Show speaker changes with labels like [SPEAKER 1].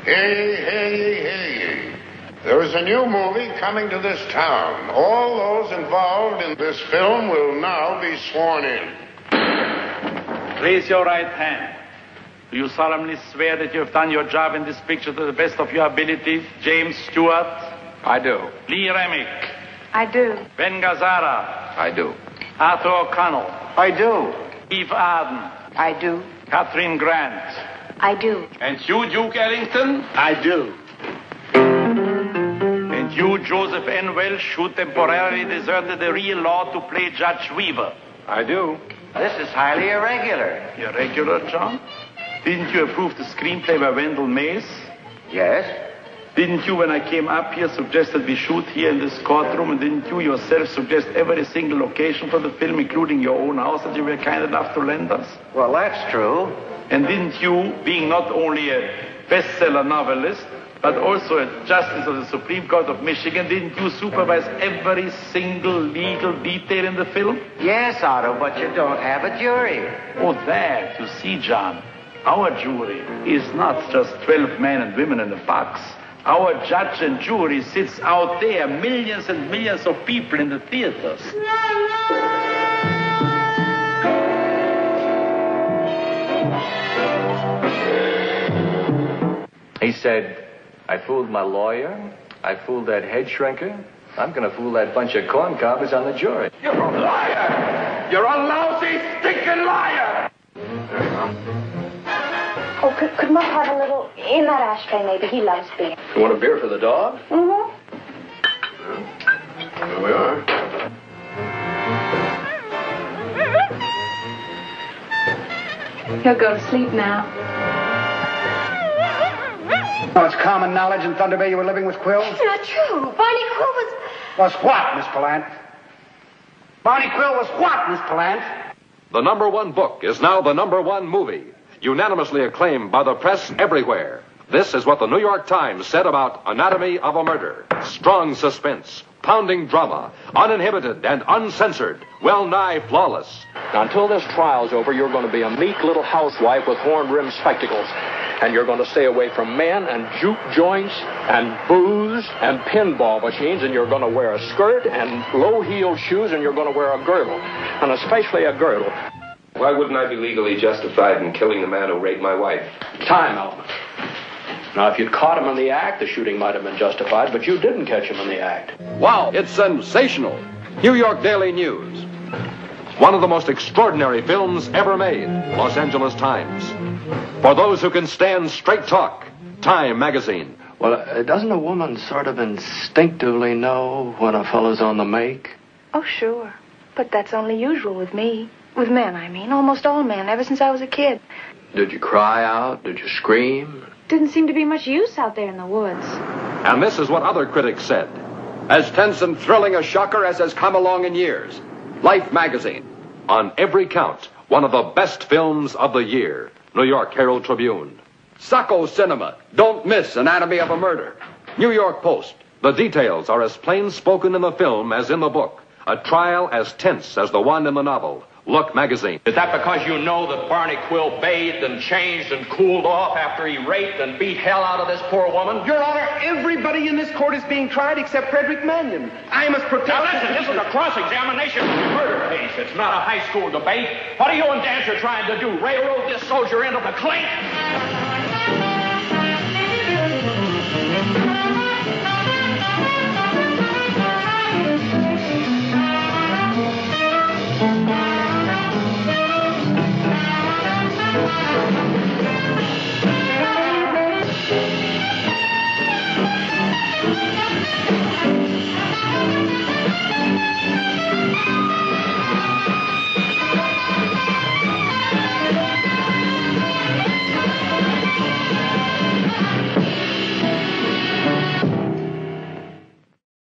[SPEAKER 1] Hey. There is a new movie coming to this town. All those involved in this film will now be sworn in.
[SPEAKER 2] Raise your right hand. Do you solemnly swear that you have done your job in this picture to the best of your abilities? James Stewart?
[SPEAKER 3] I do.
[SPEAKER 2] Lee Remick?
[SPEAKER 4] I do.
[SPEAKER 2] Ben Gazzara?
[SPEAKER 3] I do.
[SPEAKER 2] Arthur O'Connell?
[SPEAKER 1] I do.
[SPEAKER 2] Eve Arden?
[SPEAKER 4] I do.
[SPEAKER 2] Catherine Grant?
[SPEAKER 4] I do.
[SPEAKER 2] And you, Duke Ellington?
[SPEAKER 1] I do.
[SPEAKER 2] And you, Joseph N. Welsh, who temporarily deserted the real law to play Judge Weaver?
[SPEAKER 3] I do.
[SPEAKER 5] This is highly irregular.
[SPEAKER 2] Irregular, John? Didn't you approve the screenplay by Wendell Mays?
[SPEAKER 5] Yes?
[SPEAKER 2] Didn't you, when I came up here, suggest that we shoot here in this courtroom? And didn't you yourself suggest every single location for the film, including your own house, that you were kind enough to lend us?
[SPEAKER 5] Well, that's true.
[SPEAKER 2] And didn't you, being not only a bestseller novelist, but also a justice of the Supreme Court of Michigan, didn't you supervise every single legal detail in the film?
[SPEAKER 5] Yes, Otto, but you don't have a jury.
[SPEAKER 2] Oh, that, you see, John, our jury is not just 12 men and women in a box. Our judge and jury sits out there, millions and millions of people in the theaters.
[SPEAKER 3] He said, I fooled my lawyer, I fooled that head shrinker, I'm going to fool that bunch of corn cobbers on the jury.
[SPEAKER 2] You're a liar! You're a lousy, stinking liar!
[SPEAKER 4] Oh, could Mother have a little in that ashtray, maybe? He loves beer.
[SPEAKER 3] You want a beer for the dog?
[SPEAKER 4] Mm-hmm.
[SPEAKER 3] Here we are.
[SPEAKER 4] He'll go to sleep now.
[SPEAKER 6] Oh, it's common knowledge in Thunder Bay you were living with Quill?
[SPEAKER 4] It's not true. Barney Quill was...
[SPEAKER 6] Was what, Miss Pallant? Barney Quill was what, Miss Pallant?
[SPEAKER 7] The #1 book is now the #1 movie, unanimously acclaimed by the press everywhere. This is what the New York Times said about Anatomy of a Murder. Strong suspense, pounding drama, uninhibited and uncensored, well-nigh flawless.
[SPEAKER 8] Now, until this trial's over, you're going to be a meek little housewife with horn-rimmed spectacles. And you're going to stay away from men and juke joints and booze and pinball machines, and you're going to wear a skirt and low-heeled shoes, and you're going to wear a girdle, and especially a girdle.
[SPEAKER 9] Why wouldn't I be legally justified in killing the man who raped my wife?
[SPEAKER 8] Time element. Now, if you'd caught him in the act, the shooting might have been justified, but you didn't catch him in the act.
[SPEAKER 7] Wow, it's sensational. New York Daily News. One of the most extraordinary films ever made. Los Angeles Times. For those who can stand straight talk, Time magazine.
[SPEAKER 8] Well, doesn't a woman sort of instinctively know when a fellow's on the make?
[SPEAKER 4] Oh, sure. But that's only usual with me. With men, I mean. Almost all men, ever since I was a kid.
[SPEAKER 8] Did you cry out? Did you scream?
[SPEAKER 4] Didn't seem to be much use out there in the woods.
[SPEAKER 7] And this is what other critics said. As tense and thrilling a shocker as has come along in years. Life magazine. On every count, one of the best films of the year. New York Herald Tribune. Sacco Cinema. Don't miss Anatomy of a Murder. New York Post. The details are as plain spoken in the film as in the book. A trial as tense as the one in the novel. Look magazine.
[SPEAKER 8] Is that because you know that Barney Quill bathed and changed and cooled off after he raped and beat hell out of this poor woman?
[SPEAKER 10] Your Honor, everybody in this court is being tried except Frederick Mannion. I must protect...
[SPEAKER 8] Now listen, this is a cross-examination murder case. It's not a high school debate. What are you and Dancer trying to do? Railroad this soldier into the clink?